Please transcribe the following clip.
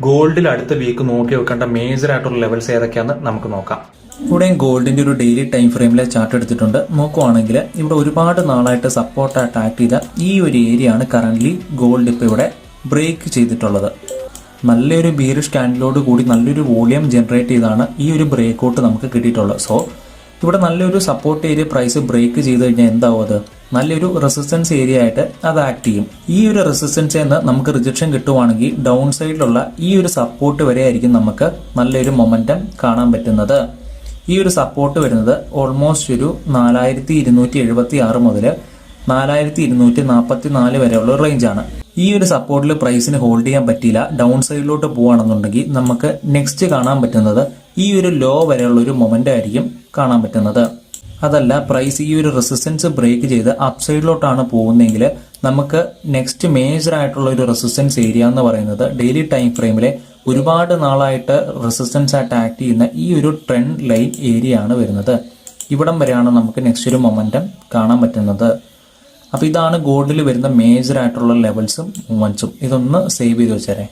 ഗോൾഡിൽ അടുത്ത വീക്ക് നോക്കി വെക്കേണ്ട മേജർ ആയിട്ടുള്ള ലെവൽസ് ഏതൊക്കെയാണെന്ന് നമുക്ക് നോക്കാം. ഇവിടെ ഗോൾഡിന്റെ ഒരു ഡെയിലി ടൈം ഫ്രെയിമിലെ ചാർട്ട് എടുത്തിട്ടുണ്ട്. നോക്കുവാണെങ്കിൽ ഇവിടെ ഒരുപാട് നാളായിട്ട് സപ്പോർട്ടായിട്ട് ആക്ട് ചെയ്ത ഈ ഒരു ഏരിയ ആണ് കറന്റ് ഗോൾഡ് ഇപ്പോൾ ഇവിടെ ബ്രേക്ക് ചെയ്തിട്ടുള്ളത്. നല്ലൊരു ബീറിഷ് ക്യാൻഡിലോട് കൂടി നല്ലൊരു വോളിയം ജനറേറ്റ് ചെയ്താണ് ഈ ഒരു ബ്രേക്ക് ഔട്ട് നമുക്ക് കിട്ടിയിട്ടുള്ളത്. സോ ഇവിടെ നല്ലൊരു സപ്പോർട്ട് ഏരിയ പ്രൈസ് ബ്രേക്ക് ചെയ്ത് കഴിഞ്ഞാൽ എന്താവും, അത് നല്ലൊരു റെസിസ്റ്റൻസ് ഏരിയ ആയിട്ട് അത് ആക്ട് ചെയ്യും. ഈ ഒരു റെസിസ്റ്റൻസിൽ നിന്ന് നമുക്ക് റിജക്ഷൻ കിട്ടുവാണെങ്കിൽ ഡൗൺ സൈഡിലുള്ള ഈ ഒരു സപ്പോർട്ട് വരെ ആയിരിക്കും നമുക്ക് നല്ലൊരു മൊമെന്റം കാണാൻ പറ്റുന്നത്. ഈ ഒരു സപ്പോർട്ട് വരുന്നത് ഓൾമോസ്റ്റ് ഒരു 4276 മുതൽ 4244 വരെയുള്ള റേഞ്ചാണ്. ഈ ഒരു സപ്പോർട്ടിൽ പ്രൈസിന് ഹോൾഡ് ചെയ്യാൻ പറ്റിയില്ല, ഡൗൺ സൈഡിലോട്ട് പോവുകയാണെന്നുണ്ടെങ്കിൽ നമുക്ക് നെക്സ്റ്റ് കാണാൻ പറ്റുന്നത് ഈ ഒരു ലോ വരെയുള്ള ഒരു മൊമെന്റ് ആയിരിക്കും കാണാൻ പറ്റുന്നത്. അതല്ല പ്രൈസ് ഈ ഒരു റെസിസ്റ്റൻസ് ബ്രേക്ക് ചെയ്ത് അപ് സൈഡിലോട്ടാണ് പോകുന്നതെങ്കിൽ നമുക്ക് നെക്സ്റ്റ് മേജർ ആയിട്ടുള്ള ഒരു റെസിസ്റ്റൻസ് ഏരിയ എന്ന് പറയുന്നത് ഡെയിലി ടൈം ഫ്രെയിമിലെ ഒരുപാട് നാളായിട്ട് റെസിസ്റ്റൻസ് ആയിട്ട് ആക്ട് ചെയ്യുന്ന ഈ ഒരു ട്രെൻഡ് ലൈൻ ഏരിയ ആണ് വരുന്നത്. ഇവിടം വരെയാണ് നമുക്ക് നെക്സ്റ്റ് ഒരു മൊമെന്റം കാണാൻ പറ്റുന്നത്. അപ്പോൾ ഇതാണ് ഗോൾഡിൽ വരുന്ന മേജർ ആയിട്ടുള്ള ലെവൽസും മൂവ്മെന്റ്സും. ഇതൊന്ന് സേവ് ചെയ്ത് വെച്ചേരെ.